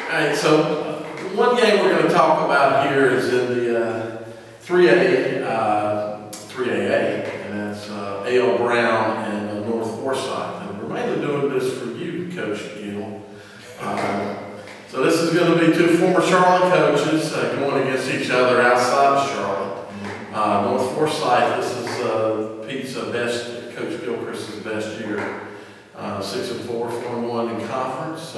Alright, so one game we're going to talk about here is in the 3AA, and that's A.L. Brown and North Forsyth. And we're mainly doing this for you, Coach Gill. So this is going to be two former Charlotte coaches going against each other outside of Charlotte. North Forsyth, this is Pete's best, Coach Gilchrist's best year. 6-4, 4-1 in conference.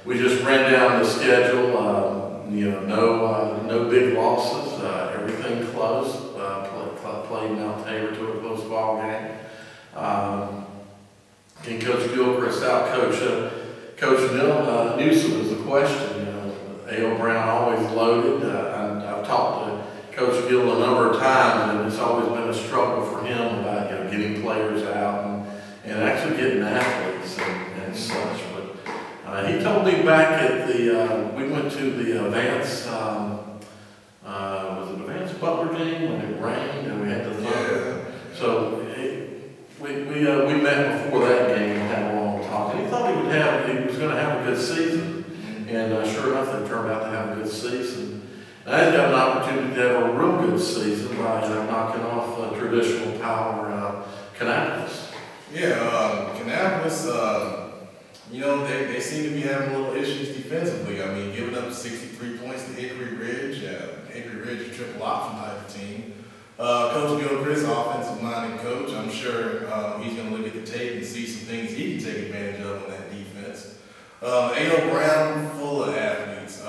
We just ran down the schedule. No big losses. Everything close. Played Mount Tabor to a close ball game. Can Coach Gilchrist out coach Newsom is the question. A.L. Brown always loaded. I've talked to Coach Gill a number of times, and it's always been a struggle for him about getting players out and actually getting athletes and such. But he told me back at the we went to the Advance was it Advance Butler game when it rained and we had the thunder. So we met before that game and had a long talk. And he thought he was going to have a good season, and sure enough, they turned out to have a good season. And I got an opportunity to have a real good season by knocking off traditional power Kannapolis. Yeah, Kannapolis, they seem to be having a little issues defensively. I mean, giving up 63 points to Hickory Ridge. Hickory Ridge is a triple option type of team. Coach Gilchrist, offensive-minded coach, I'm sure he's going to look at the tape and see some things he can take advantage of on that defense. A.L. Brown, full of athletes.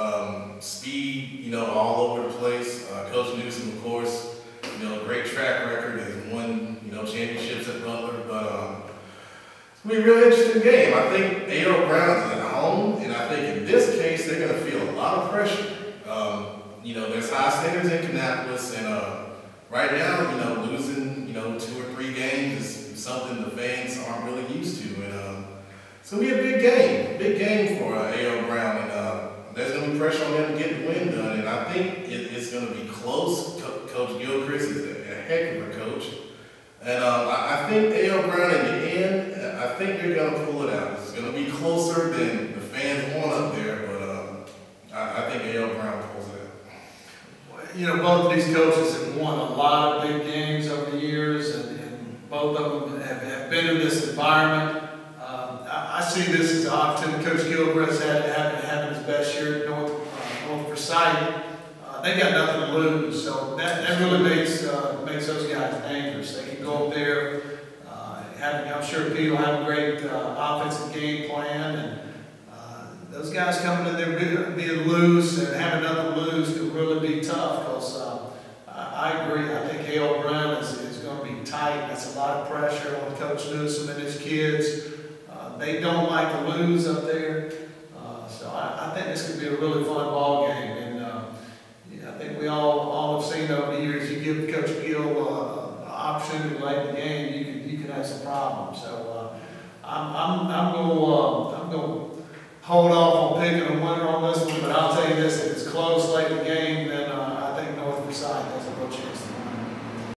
Speed, all over the place. Coach Newsom, of course, great track record, has won, championships at Butler, but it's going to be a real interesting game. I think A.L. Brown's at home, and I think in this case, they're going to feel a lot of pressure. There's high standards in Kannapolis, and right now, losing, 2 or 3 games is something the fans aren't really used to, and it's going to be a big game for A.L. Brown, and there's going to be pressure on them to get the win done, and I think it's going to be close. Coach Gilchrist is a heck of a coach. And I think A.L. Brown in the end, I think they're going to pull it out. It's going to be closer than the fans want up there, but I think A.L. Brown pulls it out. Both of these coaches have won a lot of big games over the years, and both of them have been in this environment. I see this as an opportunity. Coach Gilchrist having his best year at North Forsyth. They got nothing to lose, so that really makes those guys dangerous. They can go up there. I'm sure Pete will have a great offensive game plan, and those guys coming in there being loose and having nothing to lose could really be tough. Because I agree. I think A.L. Brown is going to be tight. That's a lot of pressure on Coach Newsom and his kids. They don't like to lose up there, so I think this could be a really fun ball game. I think we all have seen over the years, you give Coach Gill an opportunity late in the game, you can have some problems. So I'm going to hold off on picking a winner on this one, but